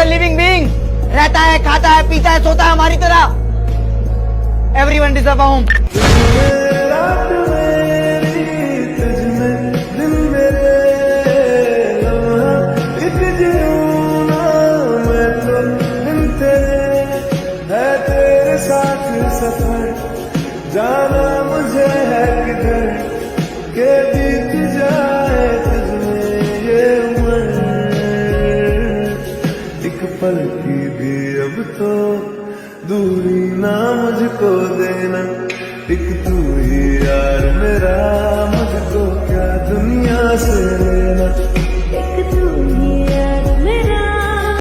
A living being, रहता है, खाता है, पीता है, सोता है हमारी तरह। Everyone deserve a home. जाना मुझे है किधर के बीत जाए तुझमें ये उम्र, एक पल की भी अब तो दूरी ना मुझको देना, एक तू ही यार मेरा, मुझको क्या दुनिया से लेना।